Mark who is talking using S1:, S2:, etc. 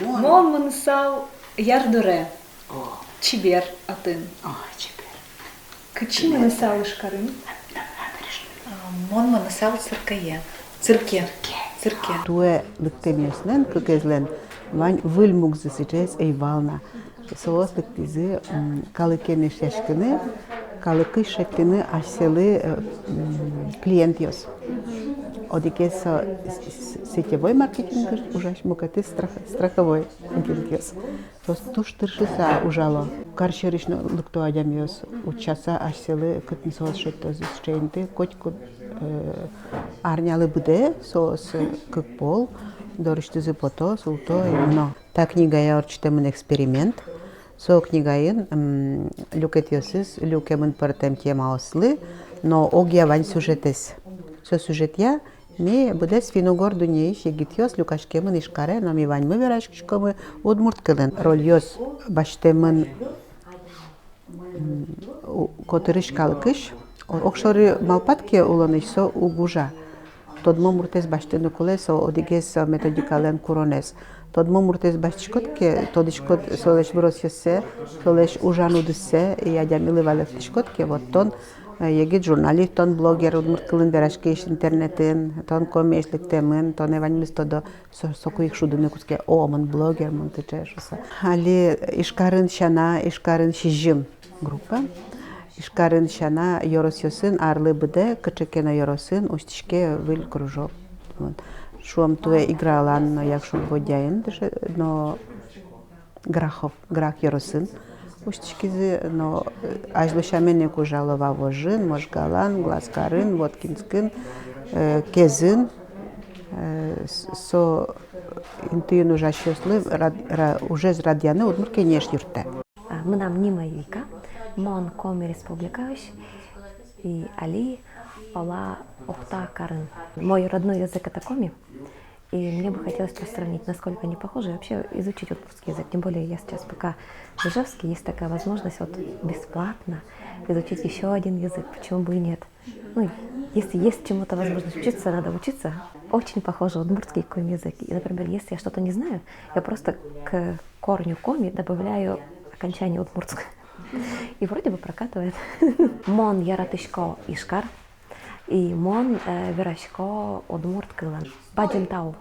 S1: Мон манысал ярдуре. Чибер атын.
S2: Чибер.
S1: Кычи манысал ишкарын.
S3: Мон манысал циркае. Цирке.
S2: Туе лыктемиоснен кыгезлен вань выльмугзысычес эйвална. Соос лыктизи калыкенеш яшкыны, калыкы шеттины ашселы клиентиос. Одикес сетевой маркетинг ужаш мукаты страховой агентиос. То туш тыршыса ужало. Каршеришно лыкту адямиос учаса ашселы кытын соос шеттозис чейнты котьку арнялы буде соос кыкпол дорыштызы пото султо именно. Та книга я орчтемын эксперимент. Со книгайын люкетиосыз люкемын пыртем тема ослы, но огия вань сюжетес. Со сюжетя ми будес финогор дунеиш егитиос люкашкемын ишкаре, но ми вань мы верашкшкомы удмурткылын. Рольёс баштемын котырыш калкыш, окшоры малпатке уланыш со угужа. Тодмо муртес баштену колесо одигес методикален куронес. Тодмо муртес баштишкотке, тодишкот солеш выросьёсе, солеш ужанудысе, и адямилы валектишкотке, вот тон егит журналист, тон блогер, удмурткылын верашкеш интернетин, тон комешликтемын, тон еваньмис тодо соку их шудыны куске, о, мон блогер, мон тычешуса. Али ишкарын шана, ишкарын шижим группа. Ишкарын шана yorosyoсын арлы быде, кычыкена yoroсын, устишке выль кружок. Шуам туе игралан, но як шум бодяин, но грах yoroсын. Устишкизи, но ажлышамене кужалова вожын, можгалан, глазкарын, воткинскын, кезын, со интуин ужащослы, уже зрадяны, удмурке неш юрте.
S4: Мынам Нима Вика. Мон коми республикаш и Али Ола Охта Карын. Мой родной язык это коми, и мне бы хотелось просто сравнить, насколько они похожи, и вообще изучить удмуртский язык. Тем более я сейчас пока в Ижевске, есть такая возможность вот бесплатно изучить еще один язык, почему бы и нет. Ну, если есть чему-то возможность учиться, надо учиться. Очень похоже удмуртский коми язык. И, например, если я что-то не знаю, я просто к корню коми добавляю окончание удмуртское. И вроде бы прокатывает. Мон яратышко ишкар и мон верашко удмурт кылан. Баджим тау.